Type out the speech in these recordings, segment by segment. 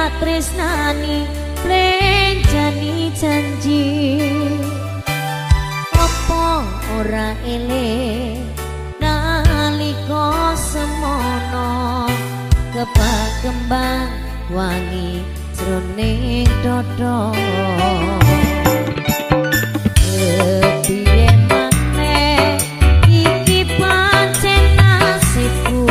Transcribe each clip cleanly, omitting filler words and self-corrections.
tak tresnani plenjani janji apa ora eling nalika semono kebak kembang wangi jroning dada kepiye maneh iki pancen nasibku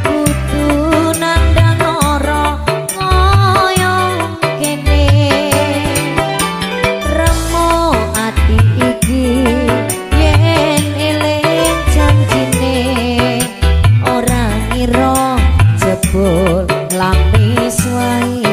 kudu nandang ora kaya kene remo ati iki yen eling janjine ora ngira jebul lamis wae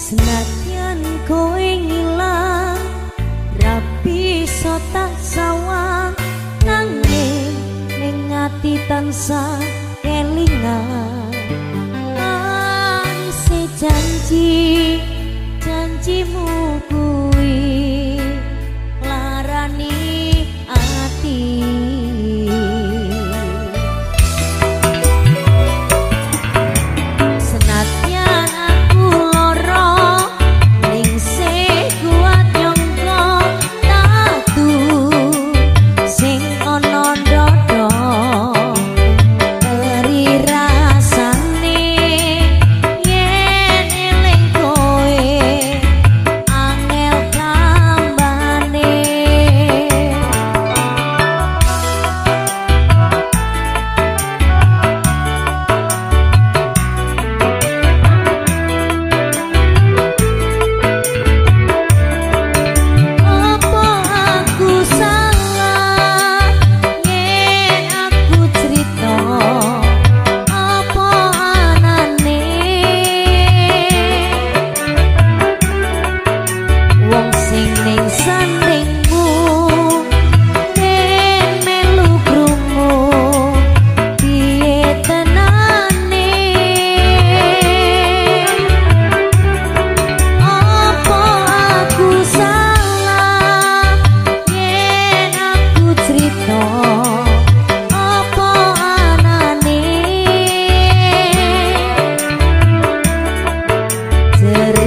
senadyan kowe ngilang rapi so tak sawang nanging ning ati tansah kelingan si janji janjimu kuwi larani ati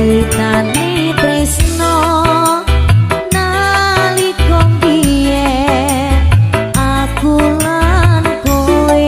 ceritane tresno nalika biyen aku lan kowe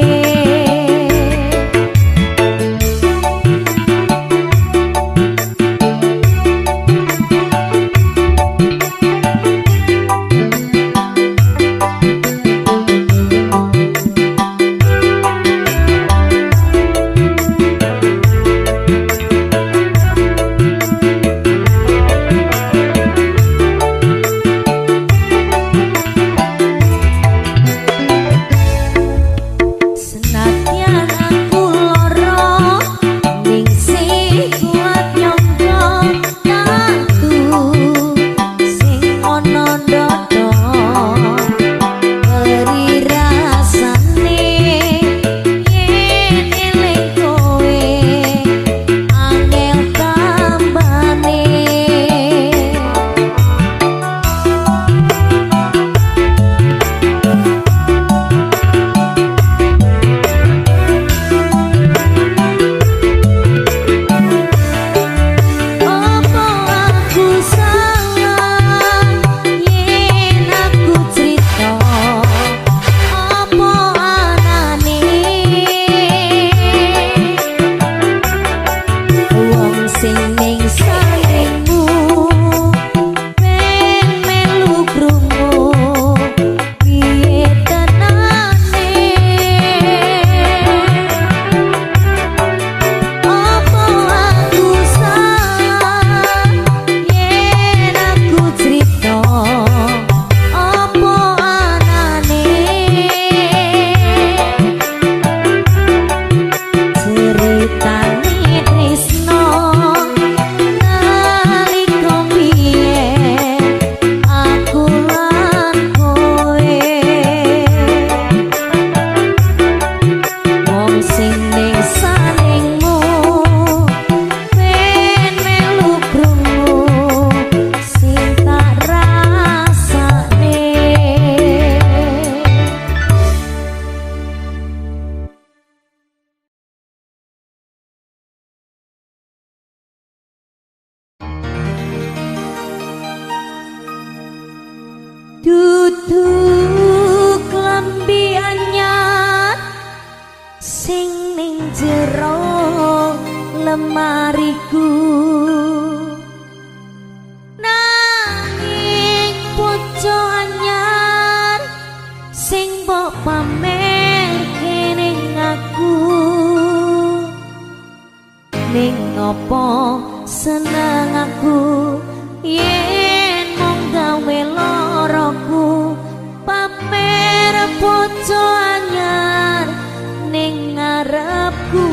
duduk lambi anyar sing ning jero lemariku nanging bojo anyar sing mbok pamer kene aku ning ngopo seneng aku yen mung gawe loroku pamer bojo anyar ning ngarepku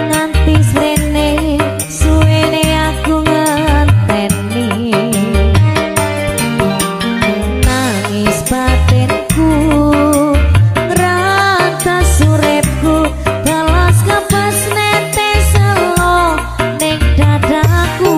nganti srene suwene aku ngenteni nangis batinku ngratas uripku telas kapas netes lo ning dadaku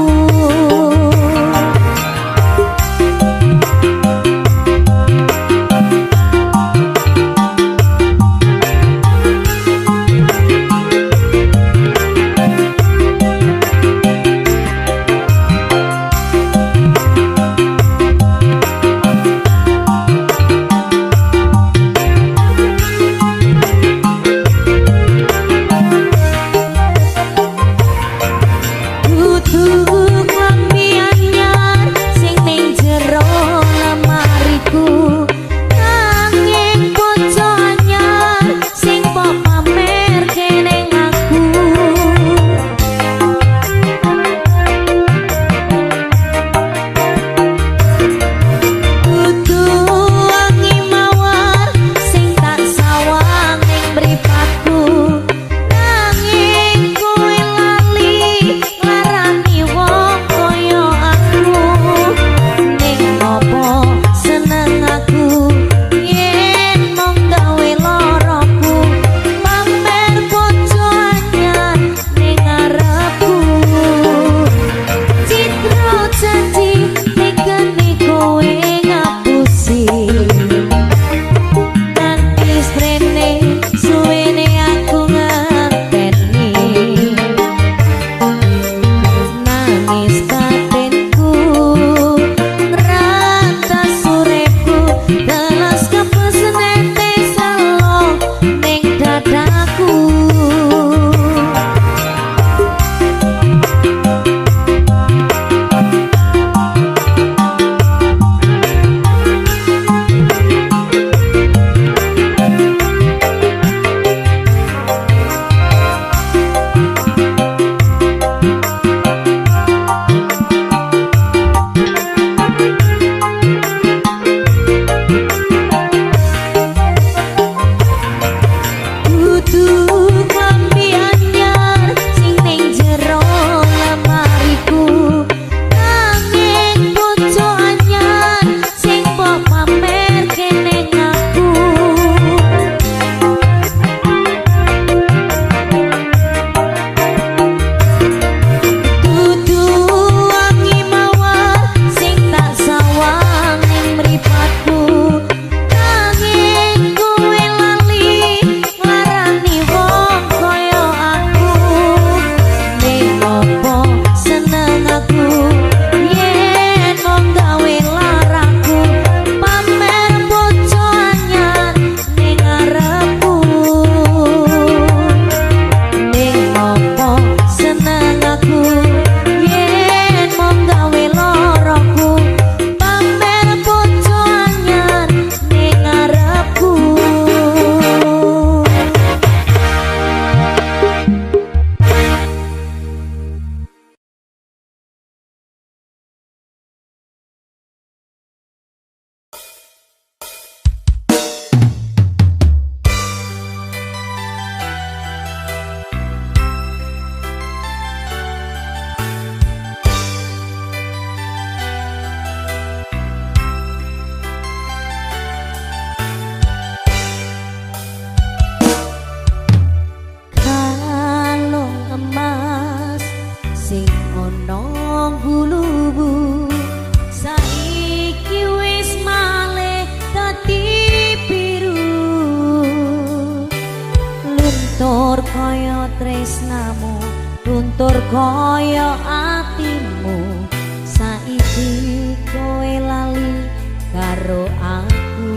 Tur koyo atimu saiki kowe lali karo aku.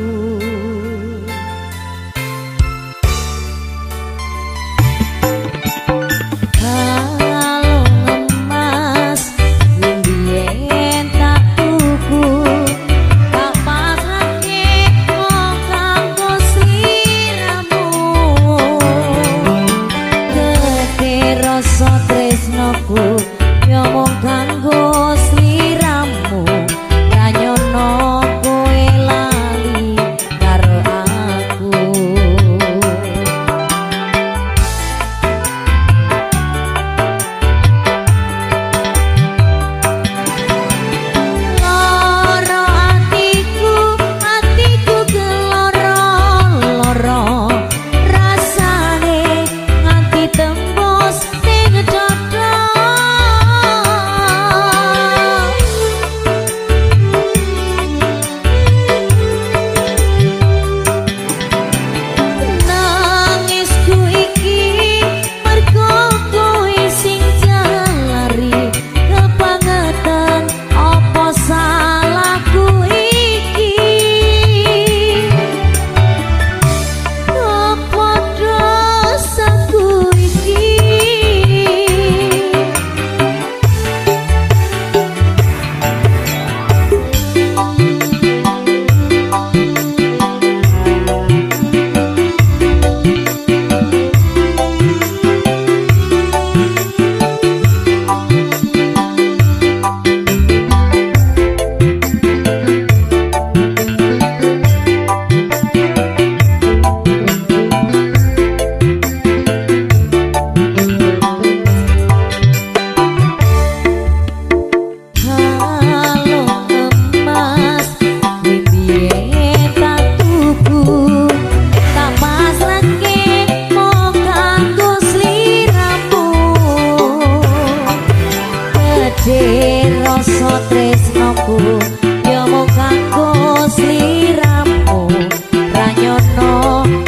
Kalau ngemas biyen tak tuku tak pasake kok kanggo sliramu. Gede rasa tresnoku yo mung kanggo sliramu. Ra nyono kowe lali karo aku. Loro atiku, atiku geloro-loro rasane nganti tembus ning dada. Nangisku iki mergo kowe sing jalari kebangetan apa salahku iki. Apa dosaku iki. Kalau emas biyen tak tuku tak pasrahke mung kanggo sliramu. Gede rasa tresnoku yo mung kanggo sliramu. Ra nyono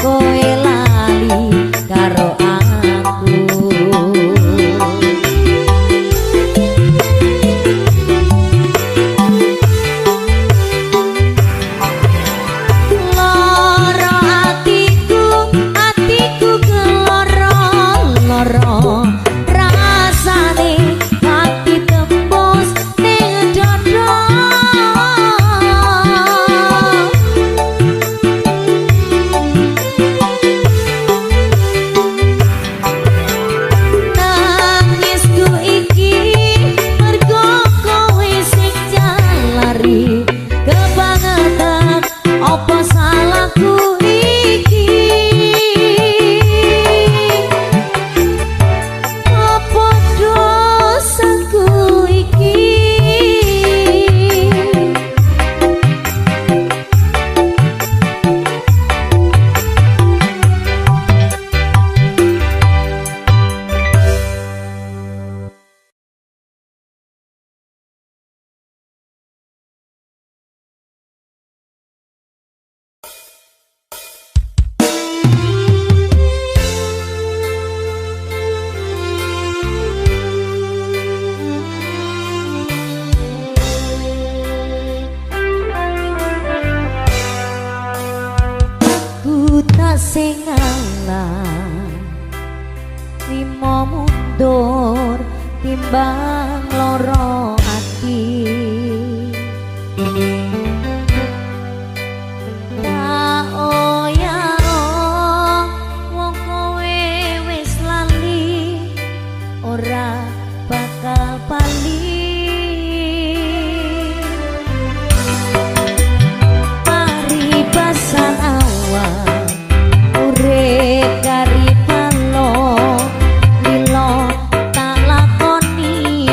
kowe lali karo aku. Loro atiku, atiku geloro-loro rasane nganti tembus ning dada. Nangisku iki mergo kowe sing jalari kebangetan apa salahku iki. Apa dosaku iki. Buta sing ngalah limo mundur timbang loro ati. Wong kowe wis lali ora bakal bali. Paribasan awal urip kari palo lilo tak lakoni.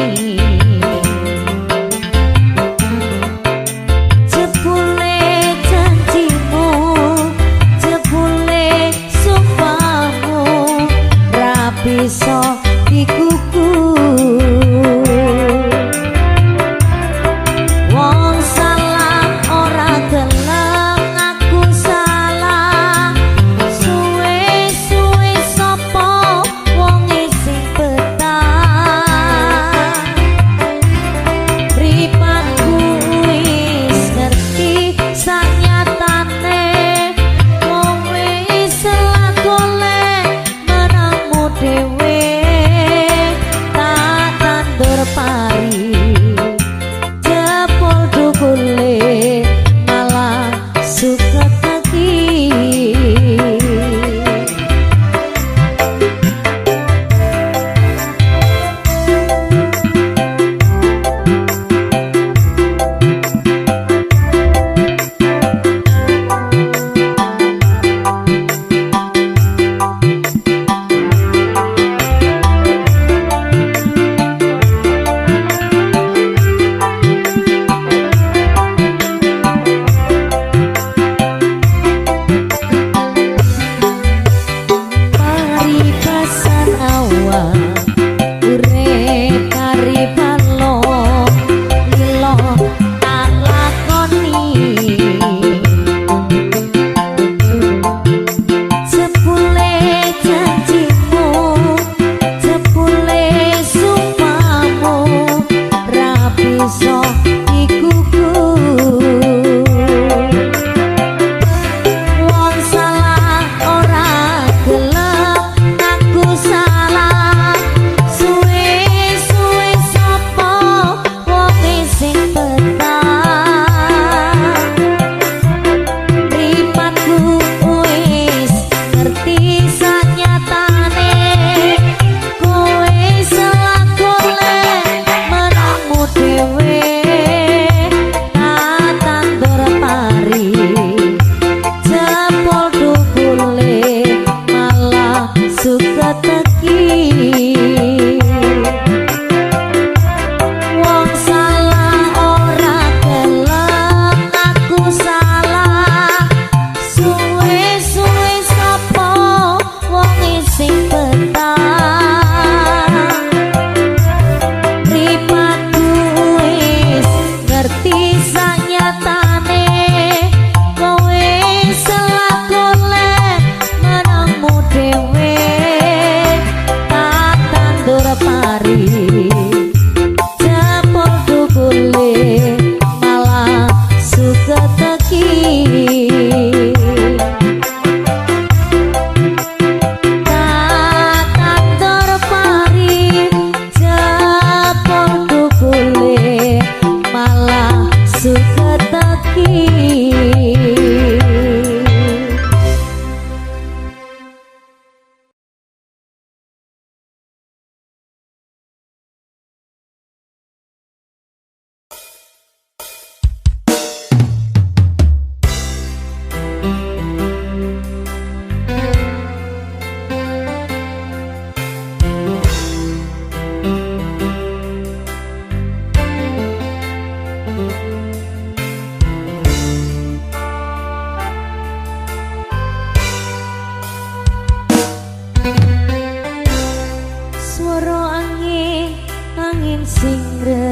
sing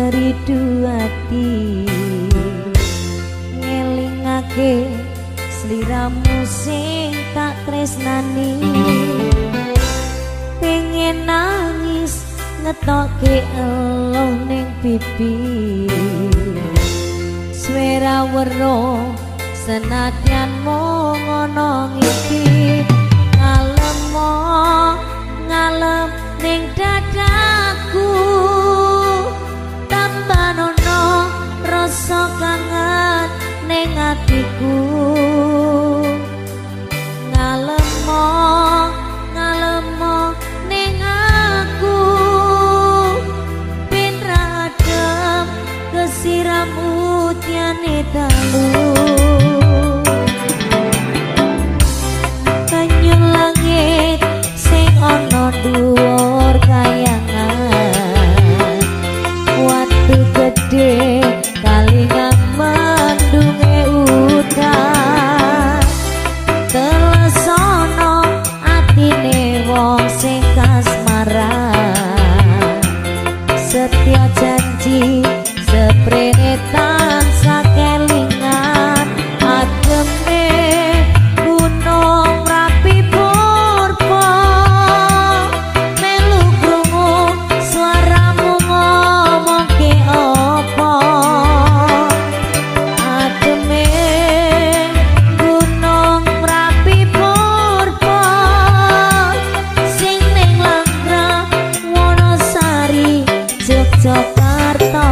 ridu ati ngelingake sliramu sing tak tresnani pengen nangis ngetoke eluh ning pipi swara wero senadyan mung ana ngiki ngalemo ngalem ning dadaku tambanono rasa kangen ning atiku ngalemo ngalemo ning aku pinra adem kesiram utyane dalu banyu langit sing ana dhuwur kayangan watu gede kalingan mendunge udan telesono atine wong sing kasmaran setya janji seprene tansah kelingan ademe gunung Merapi purba melu krungu suaramu ngomongke apa ademe gunung Merapi purba sing ning Langgrah Wonosari Yogyakarta.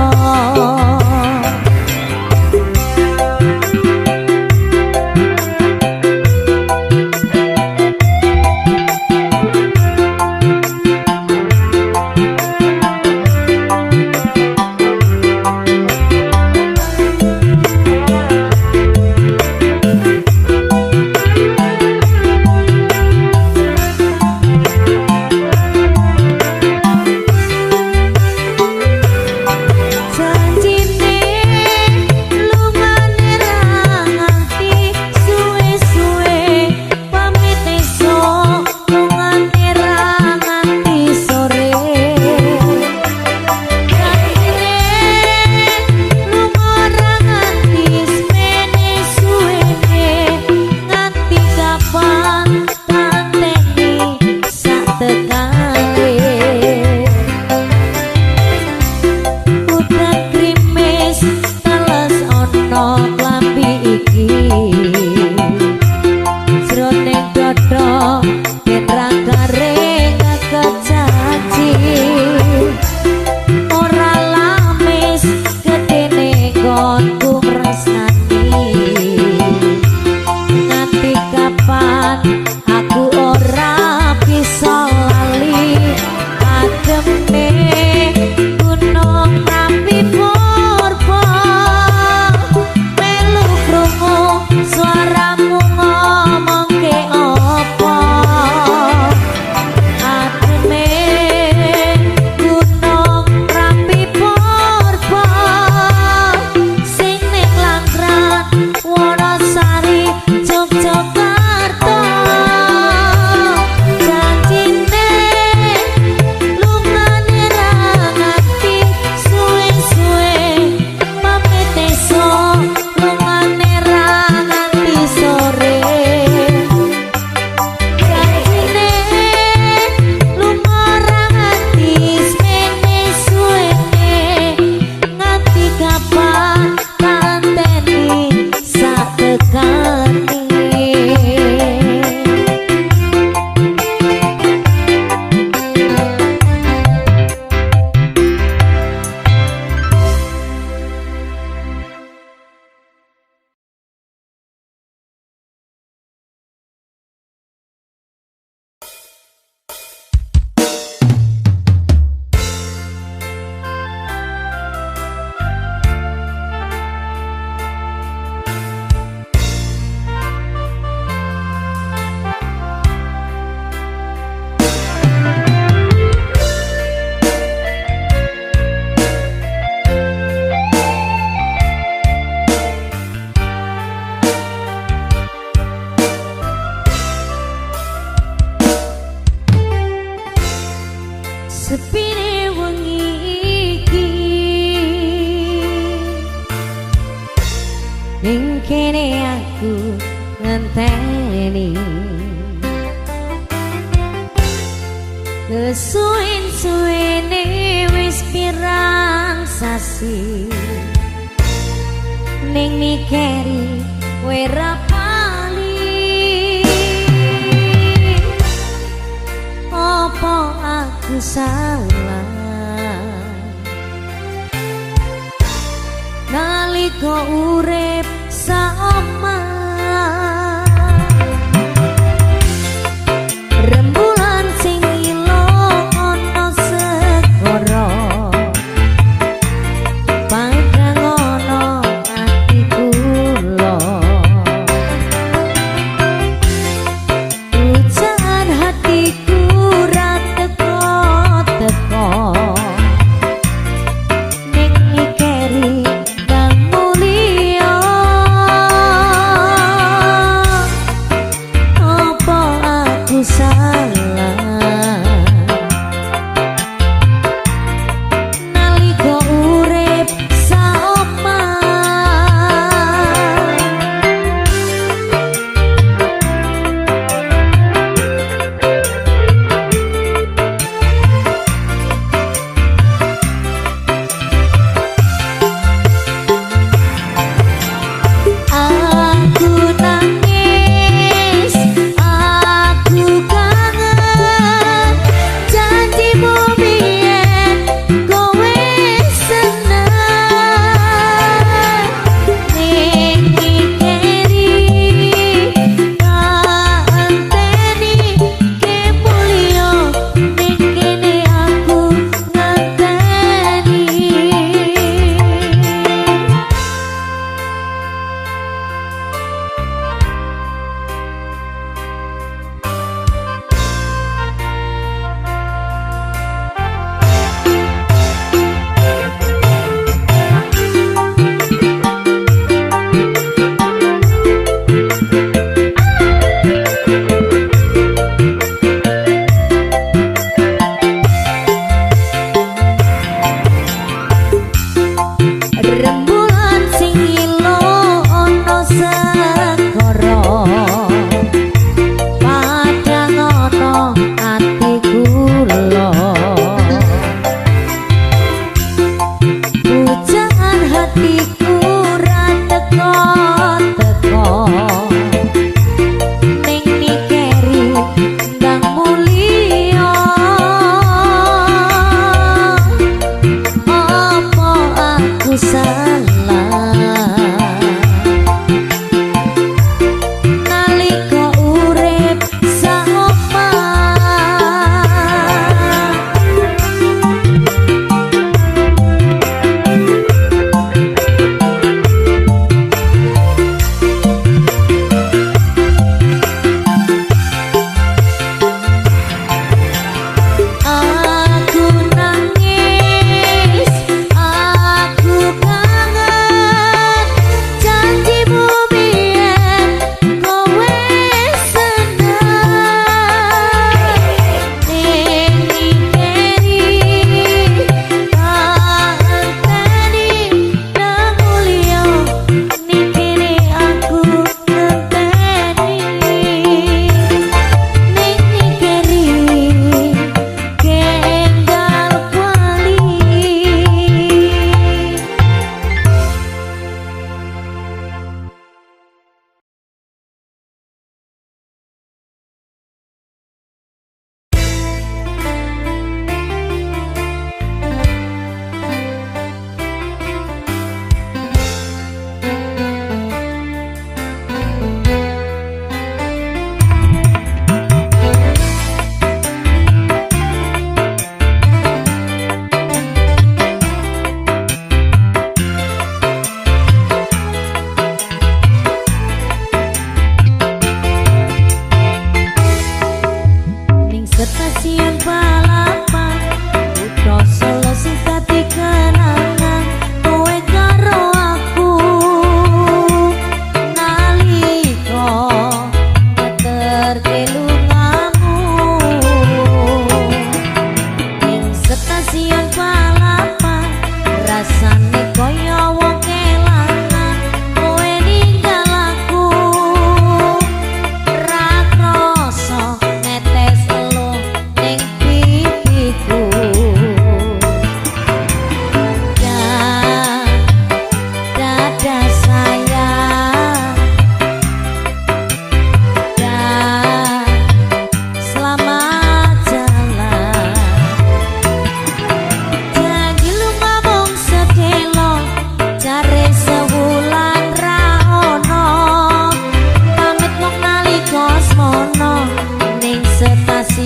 sepine wengi iki pateni kesuwen-suwene wis pirang sasi ning mikiri kowe ra bali apa aku salah nalika urip saomah rembulan sing ilo ana segara padang ana ati kula ujan hatiku ra teko-teko ning mikiri kang mulya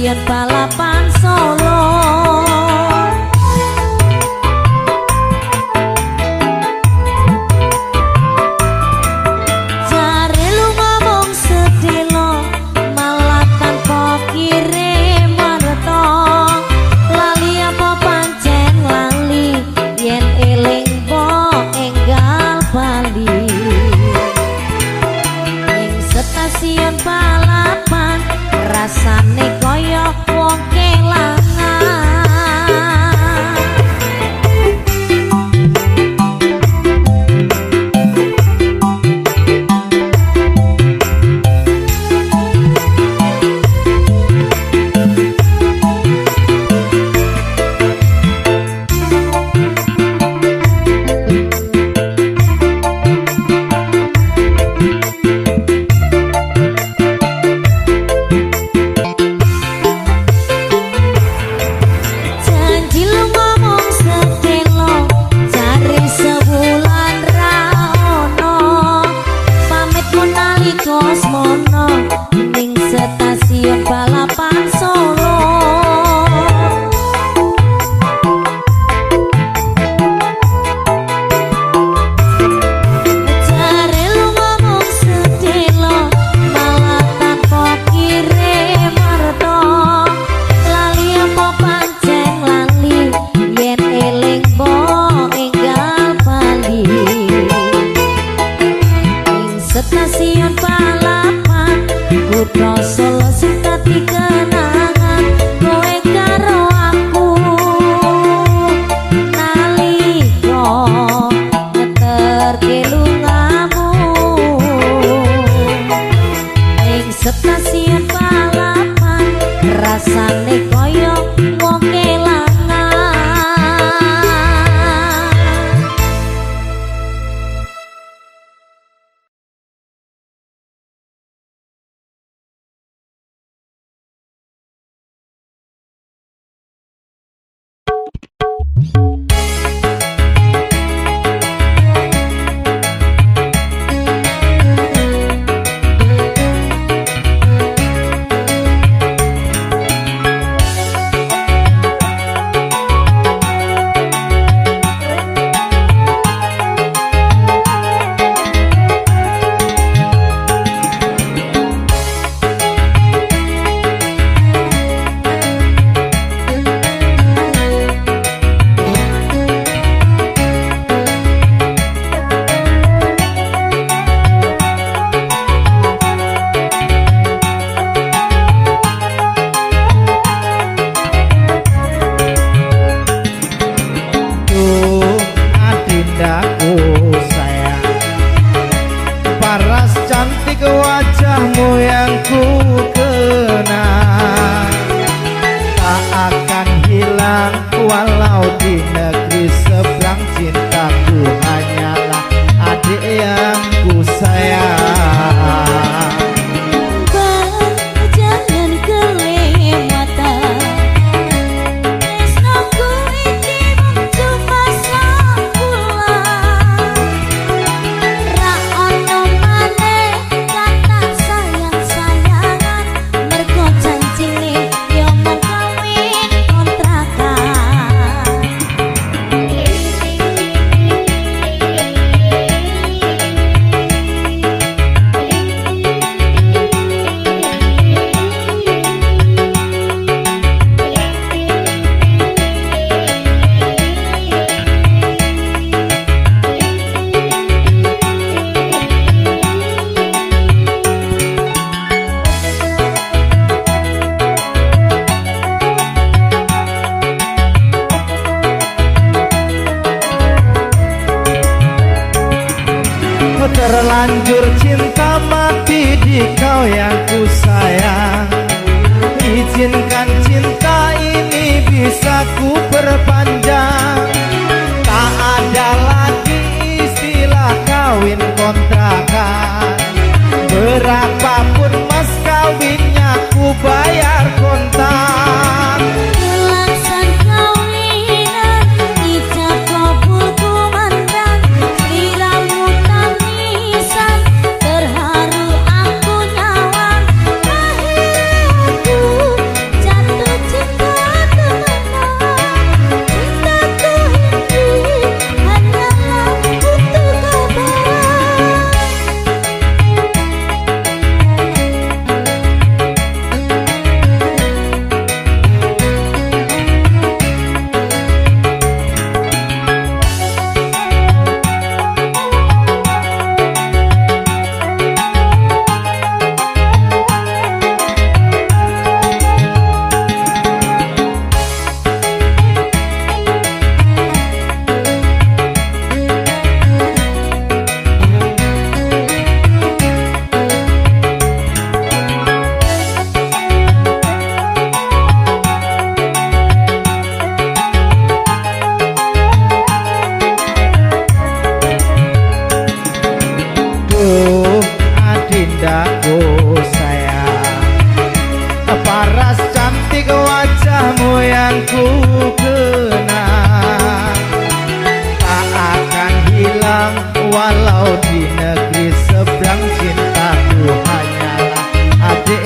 stasiun balapan Solo. Jare lu ngomong sedelo malah tanpa kirim warta. Lali apa pancen lali yen eling po enggal bali. Ning stasiun balapan rasane kaya wong kelangan. Kosmono ning stasiun balapan Solo. Jare lu ngomong sedelo malah tanpa kirim warta. Lali apa pancen lali yen eling po enggal bali. Ning stasiun balapan kutha Solo sing dadi kenangan kowe karo aku nalika ngeterke lungamu. Ning stasiun balapan rasane kaya wong kelangan. Wajahmu yang ku kenal tak akan hilang walau di negeri seberang. Cintaku hanyalah adik yang ku sayang. Jangan kelewatan tresnaku iki mung cuma sakulan. Ra ono maneh kata sayang-sayangan mergo janjine yo mung kawin kontrakan. Terlanjur cinta mati di kau yang ku sayang. Izinkan cinta ini bisa ku perpanjang. Tak ada lagi istilah kawin kontrakan. Berapapun mas kawinnya ku bayar kontak. Laksan kawinan ijab kabul kumandang. Liramu tangisan terharu aku nyawan.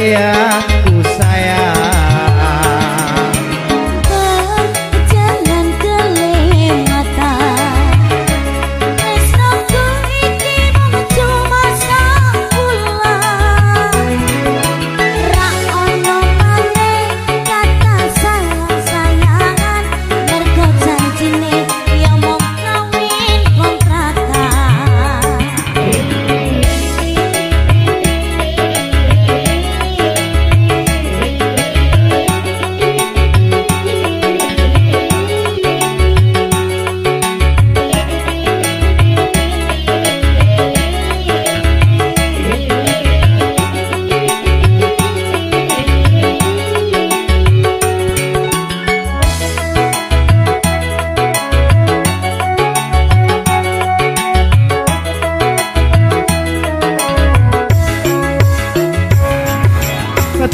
yang ku sayang. Berjalan kelematan, tresnoku iki mung cuma sakulan. Ra ono maneh kata sayang-sayangan, mergo janjine ya mung kawin kontrakan.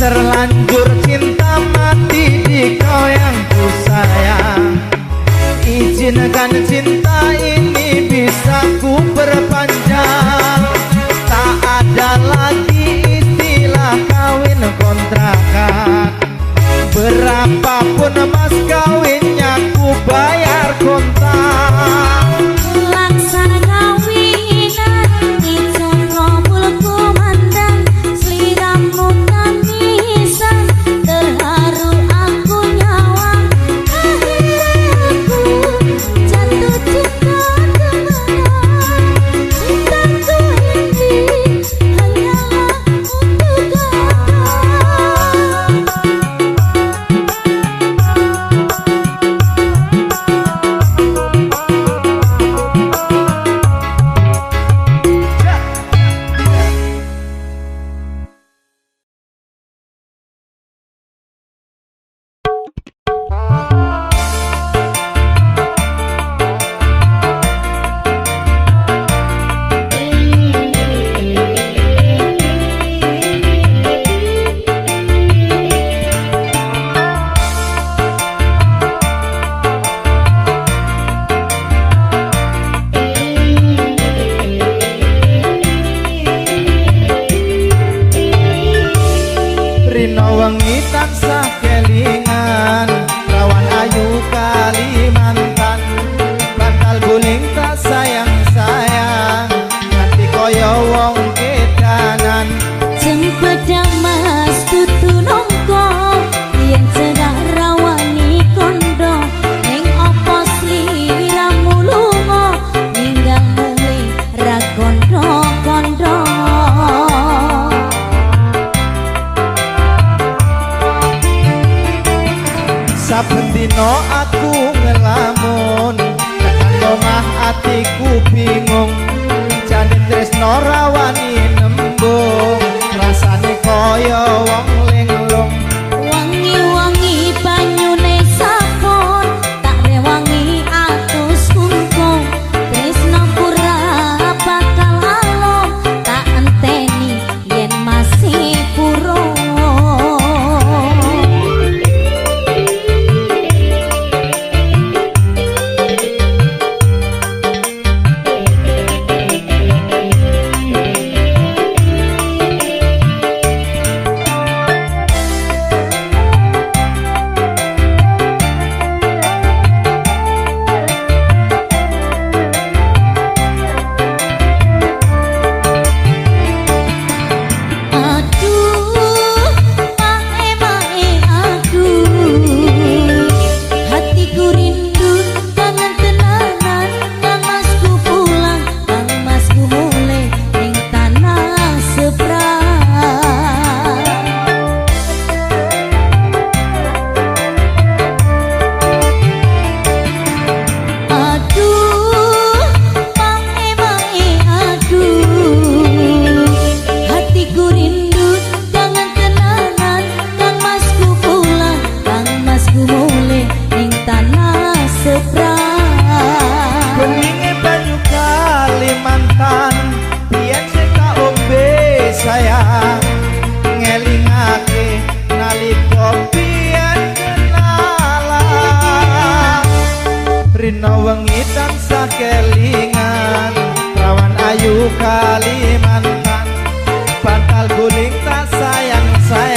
Terlanjur cinta mati di kau yang ku sayang. Izinkan cinta ini bisa ku perpanjang. Tak ada lagi istilah kawin kontrakan. Berapapun mas kawinnya ku bayar kontak. Laksana kawinan ijo ngomul kumandang, sliramu tangisan terharu aku nyawang. Akhirnya aku jatuh cinta temenan. Cintaku ini hanyalah untuk Rino wengi tansah kelingan, rawan ayu Kalimantan. Bantal guling tak sayang-sayang, nanti koyo wong kedanan. Cempeda mas tutu nongko, yen cedak rawani kondo. Ning opo sliramu lunga, ninggal mule ra kondo-kondo. Saben dino aku ngelamun, tekan omah atiku bingung. Jane tresno rawani nembung, rasane koyo wong linglung. Wangi-wangi banyune sabon, tak rewangi atus kungkung. Tresno pura bakal alom, tak enteni yen masih purung. Rino wengi tansah kelingan, rawan ayu Kalimantan. Bantal guling tak sayang-sayang.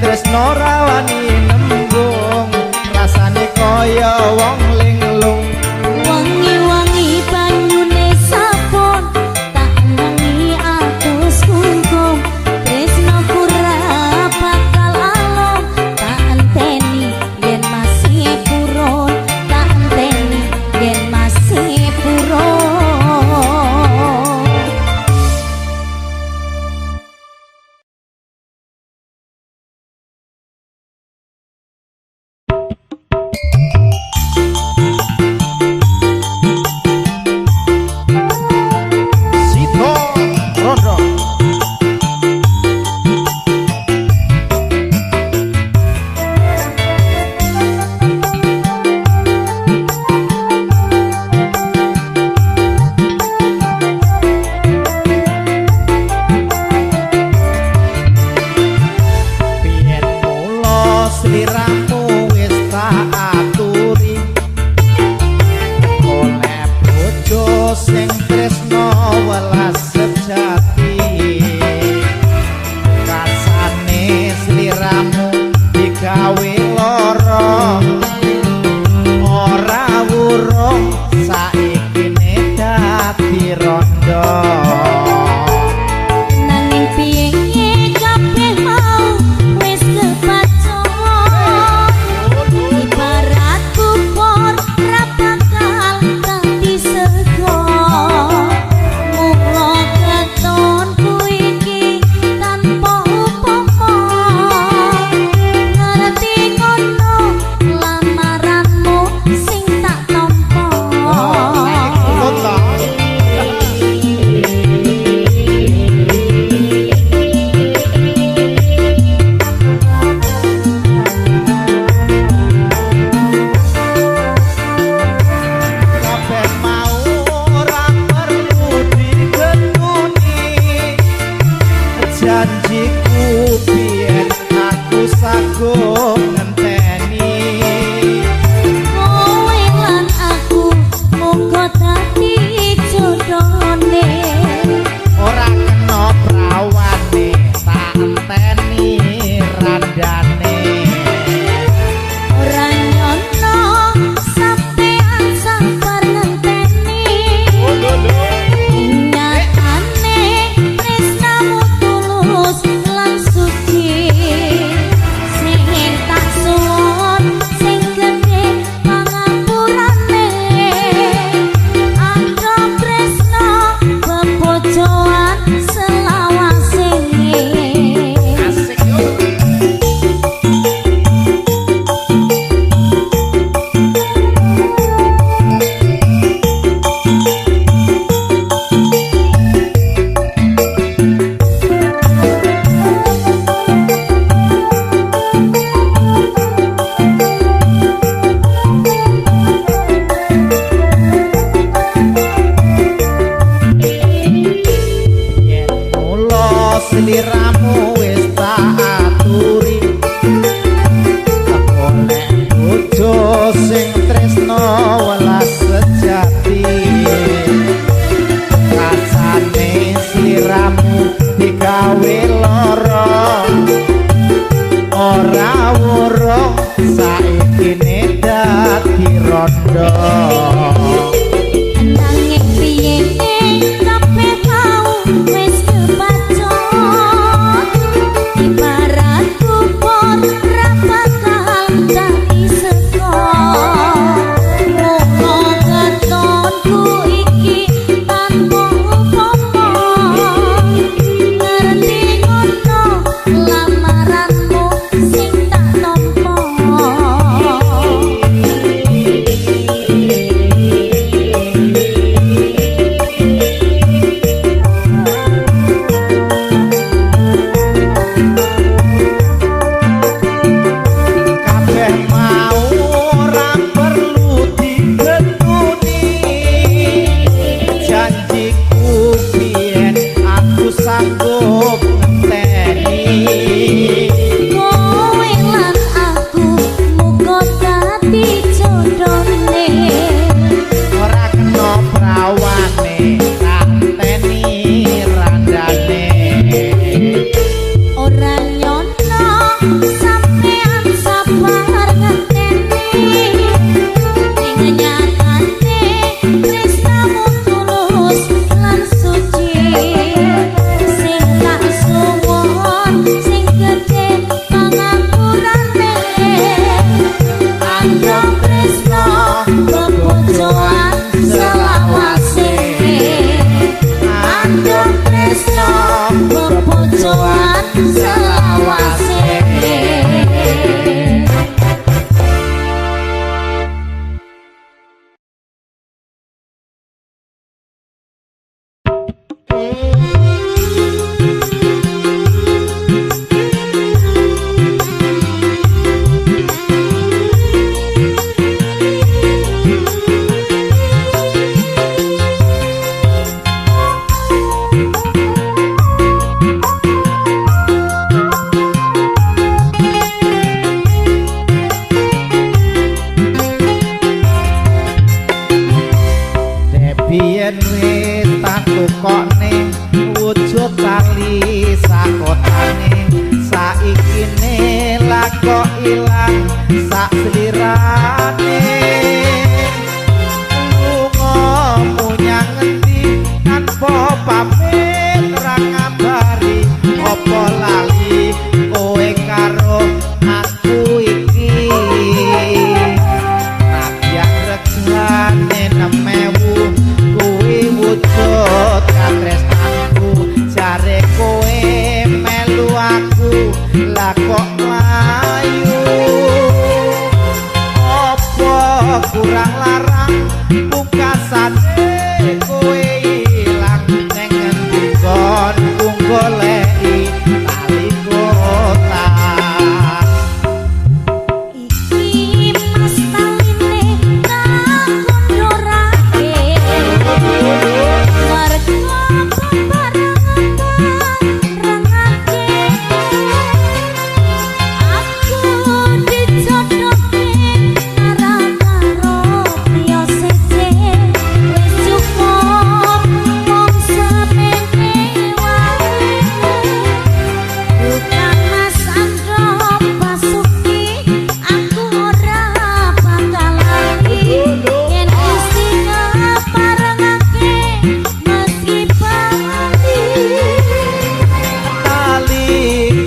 tresno rawani nembung rasane kaya wong linglung Wangi-wangi banyune sabun tak wangi atus kungkum tresno pura bakal alom tak enteni yen masih purun tak enteni yen masih purun Sito Rondo Biyen mula sliramu wis tak aturi oleh bojo sing tresno welas sejati rasane sliramu digawe lara ora wurung saiki dadi rondo nanging piye kabeh mau wis kepacut ibarat kupur ra bakal dadi sego mula ketonku iki tanpa upama ngerti kono lamaranmu sing tak tampa kabeh mau ora perlu digetuni janjiku biyen aku sagung ngenteni kowe lan aku muga dadi jodhone ora kena prawane tak enteni randane ora nyono sampean sabar ngenteni nyatane tresnamu tulus lan suci sing tak suwun sing gedhe pangapurane angga tresno bebojoan selawase asik yo yen mula sliramu wis tak aturi oleh bojo sing tresno welas sejati rasane sliramu digawe lara ora wurung saiki dadi rondo nanging piye kabeh mau wis kepacut ibarat kupur ra bakal dadi sego mula ketonku iki tanpa upama ngerti ngono lamaranmu sing tak tampa kok ilang sak slirane lungamu nyang ngendi tanpa pamit ra ngabari apa lali kowe karo aku iki nabyang regane 6.000 kuwi wujud katresnanku jare kowe melu aku lah kok mlayu apa kurang larang pungkasane kowe ilang ning ngendi kon goleki tali kotak iki mas taline tak kondorake mergo rangake aku dijodohke karo priya sece wis cukup wong semene wae bukan mas andro pasuki aku ora bakal lali yen isine parengake meski bali tali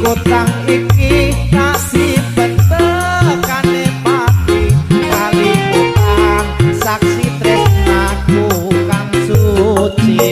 kotang iki kasih bentekane pati tali kotang saksi tresnaku kang suci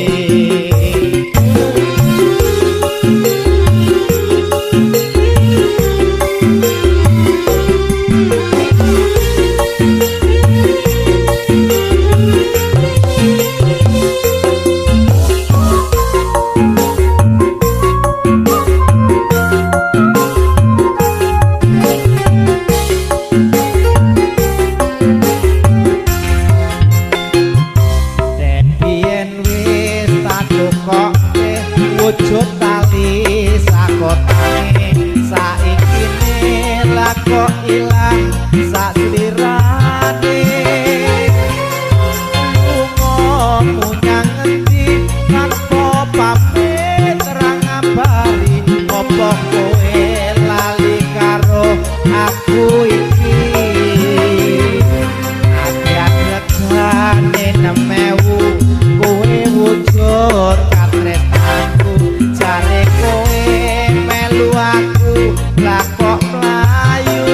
wujud tali sakotane saikine lah kok ilang sak slirane lungamu nyang ngendi tanpa pamit ra ngabari apa kowe lali karo aku iki ati-ati regane 6.000 kowe wujud katresnanku jare kowe melu aku lah kok mlayu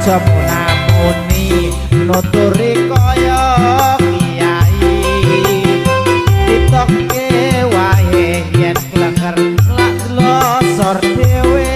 aja munamuni nuturi kaya kiai ditokke wae yen klenger lak losor dhewe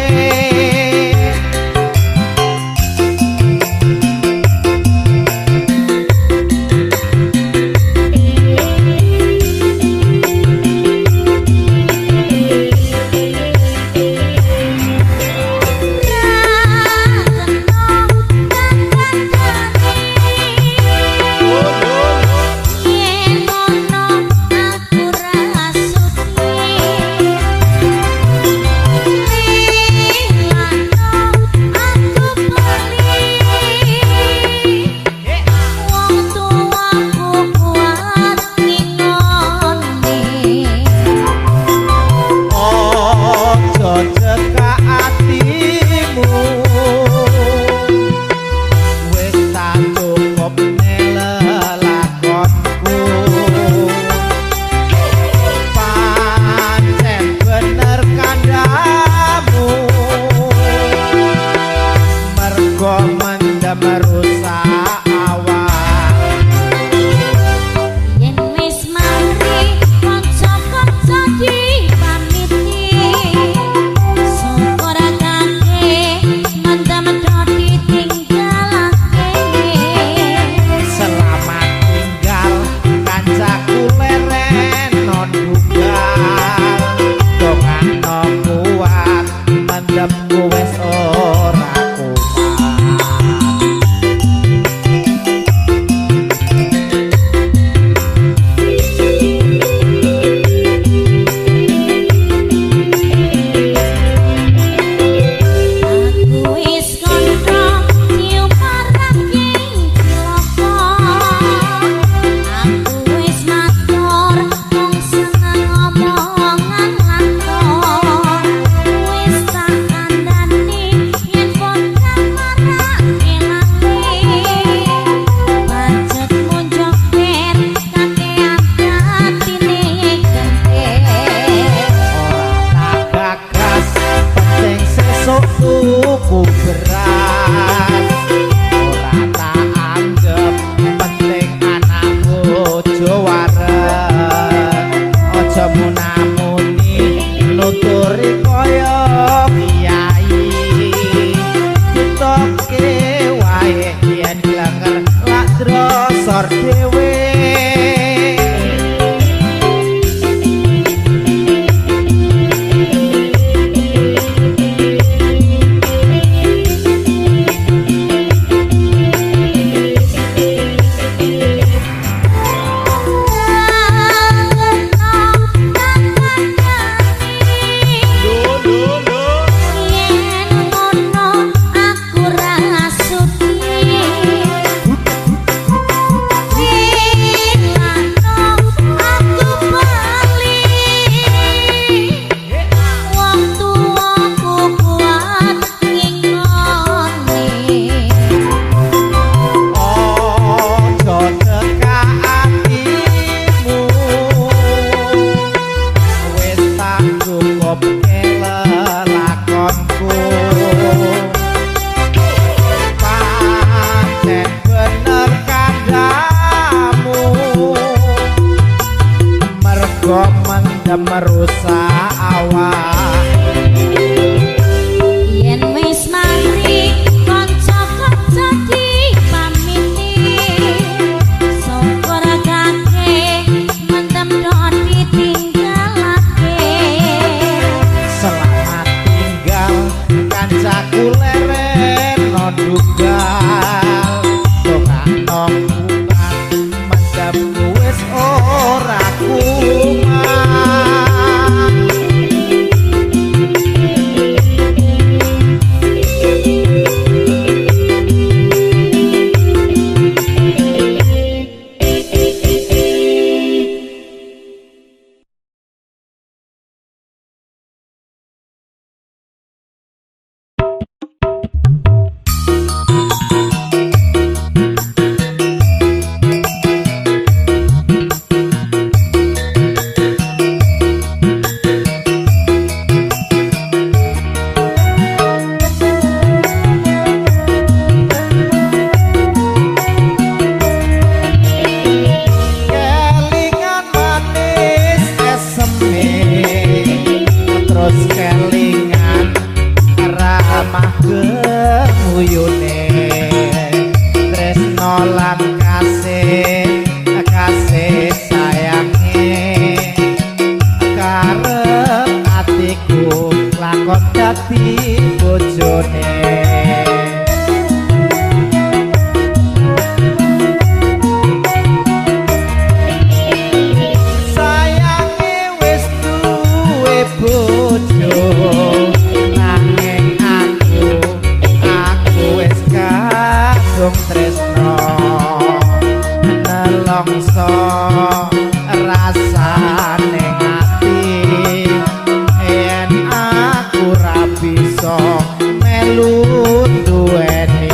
merusak awak yen wis mari kanca-kanca dipamiti syukur kakek mentem do ditinggalake selamat tinggal kancaku leren no dugal tokano bukan mentem wis ora kuman terus kelingan ramah gemuyune tresno lan kasih sayange karep atiku lakon dadi bojone. Tresno nelongso rasane ati yen aku ra bisa melu duweni.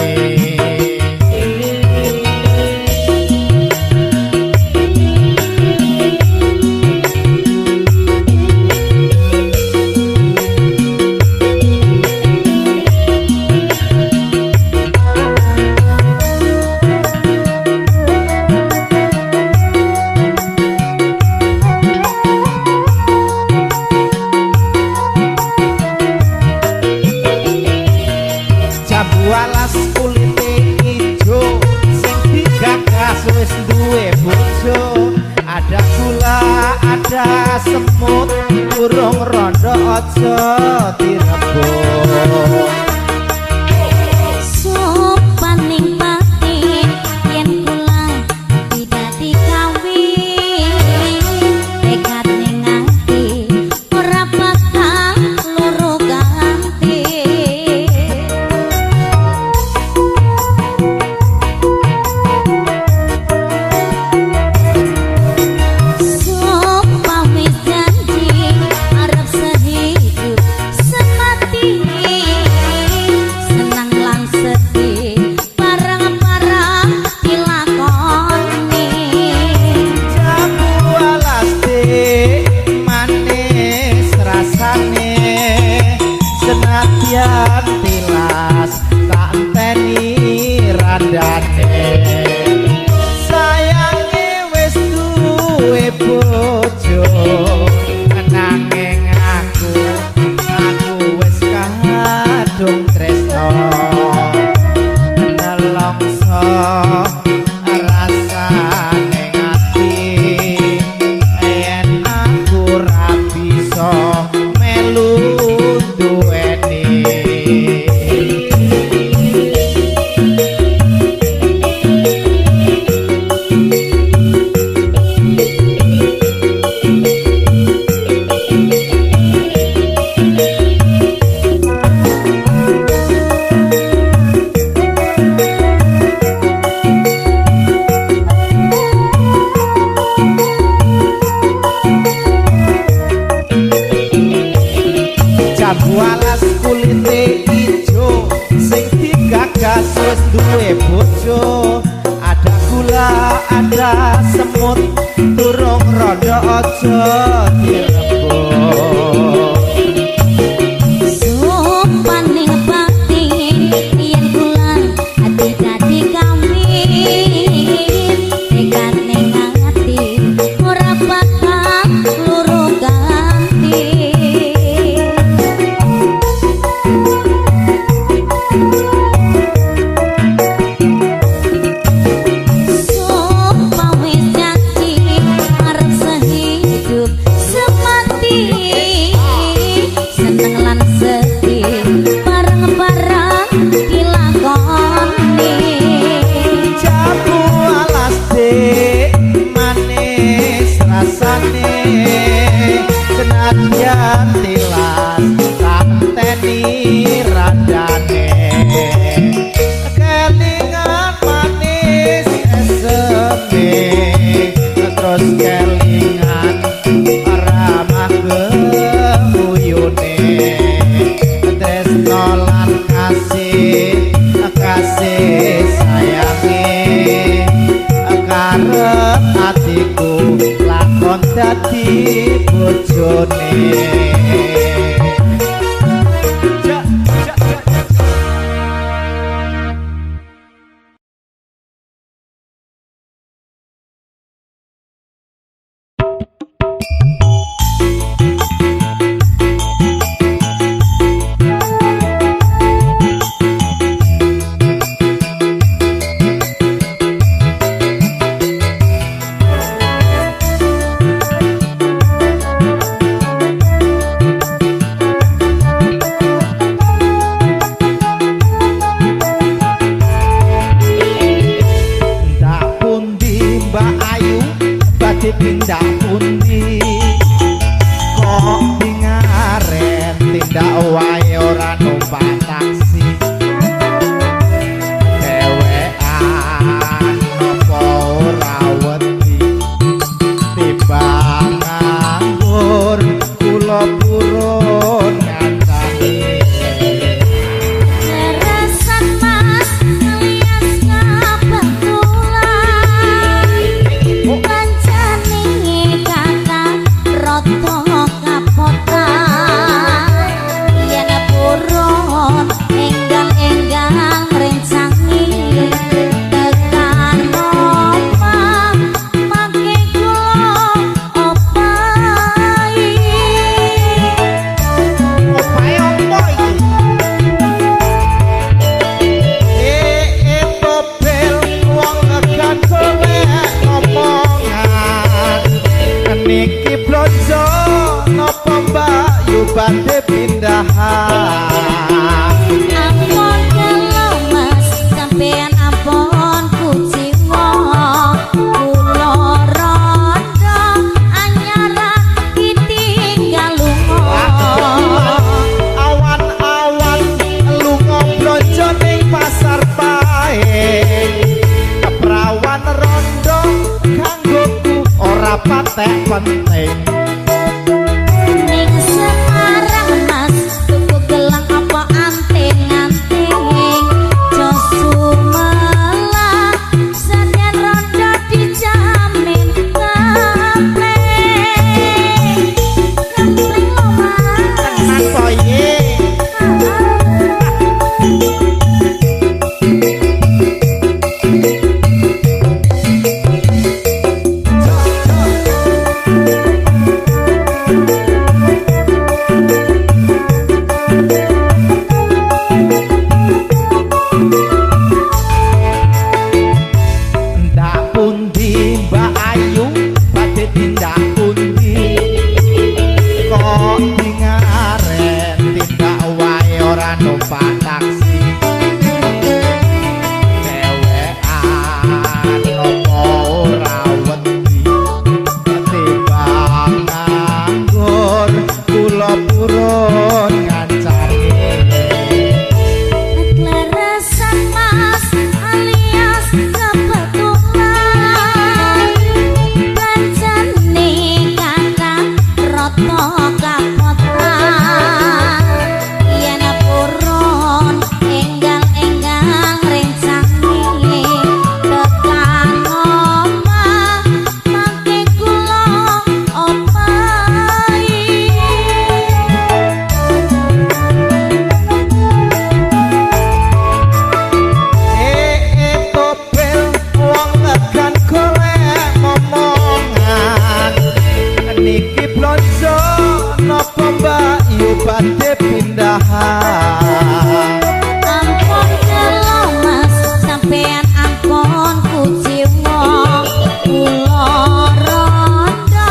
Walas kulite ijo sing digagas wis duwe bojo ada gula ada semut burung rondo aja direbut sopaning pati yen kula tidak dikawin tekad ning ati ora bakal loro ganti. Senatian tilas tak enteni randane sayange wis duwe bojo nanging aku wis kadung tresno nelongso rasane ati yen aku ra bisa melu walas kulite ijo sing digagas wis duwe bojo ada gula ada semut durung rondo aja direbut sopaning pati yen kula ati dadi kawin tekad ning ati ora bakal loro ganti. Senatian tilas tak enteni randane kelingan manis eseme terus kelingan ramah gemuyune tresno lan kasih sayange karep atiku lakon dadi bojone. tindak wae ora numpak taksi dhewean napa ora wedi timbang nganggur kula purun ngancani Reresan mas alias kebetulan pancene kakak rada kapotan yen purun enggal-enggal rencangi tekan omah make kula opahi opahe opo iki topel wong ngegan golek ngomongan niki blonjo napa mbak yu badhe pindahan ampun kelo mas sampean ampun kuciwa kula rada anyaran ditinggal lunga awan-awan lunga blonjo ning pasar pae keprawan rondo kanggoku ora patek penting ning Semarang mas tuku gelang apa anting-anting josu malah saden rada dijamin kempleng lo mas tenan koye ndak pundi Mbak Ayu badhe tindak pundi kok dingaren tindak wae ora numpak taksi dhewean napa ora wedi timbang nganggur kula purun ngancani Reresan mas alias kebetulan pancene kakak rada kapotan yen purun enggal-enggal rencangi tekan omah make kula opahi topel wong ngegan golek ngomongan niki blonjo napa mbak yu badhe pindahan ampun kelo mas sampean ampun kuciwa kula rada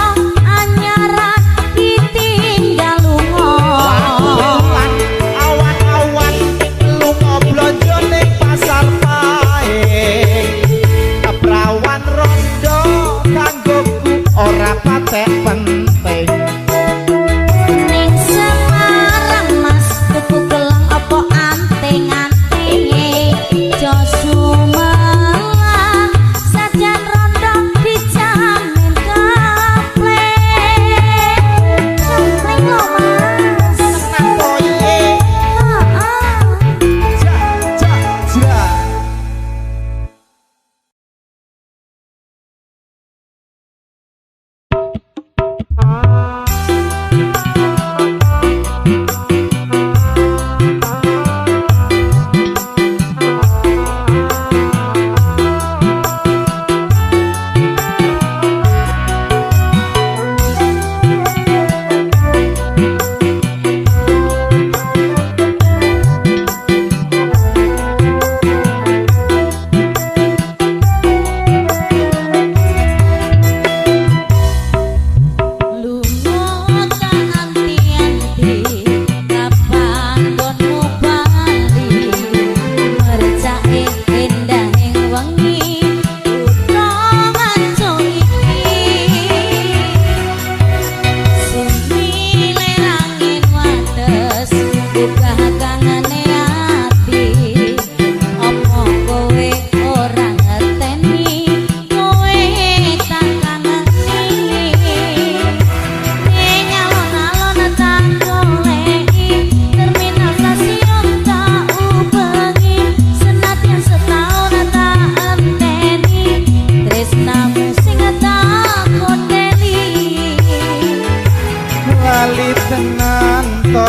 anyaran ditinggal lunga awan-awan lunga blonjo ning pasar pae keprawan rondo kanggoku ora patek penting ning Semarang mas tuku gelang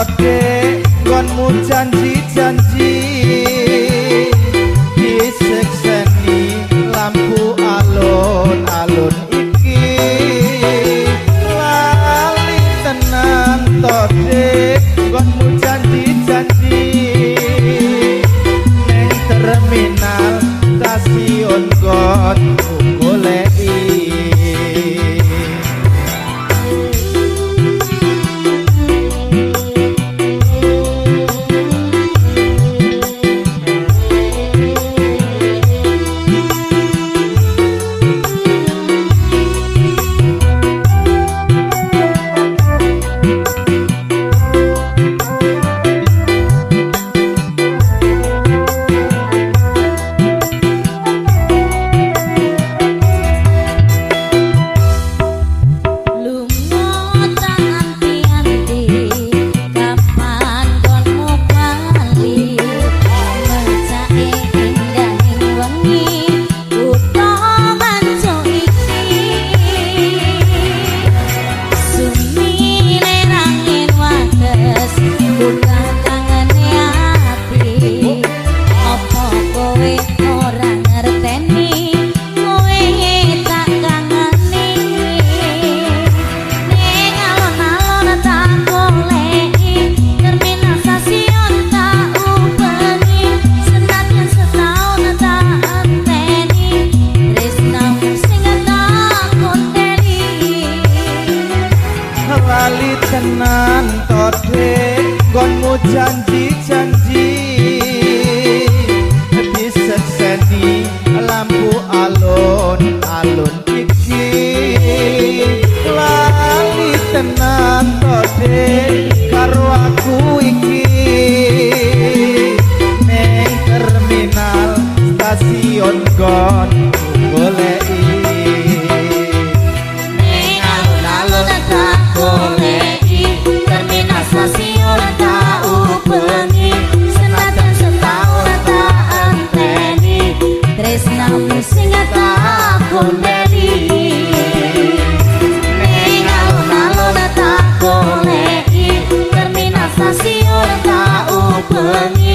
Dek gonmu janji-janji disekseni lampu alun-alun iki lali tenan to Dek gonmu janji-janji neng terminal stasiun gonmu goleki lali tenan to Dek gonmu janji-janji disekseni lampu alun-alun iki lali tenan to Dek karo aku iki neng terminal stasiun gonmu goleki terminal stasiun tak ubengi senajan setahun tak anteni tresnamu sing tak kondeli ning alun-alun tak goleki terminal stasiun tak ubengi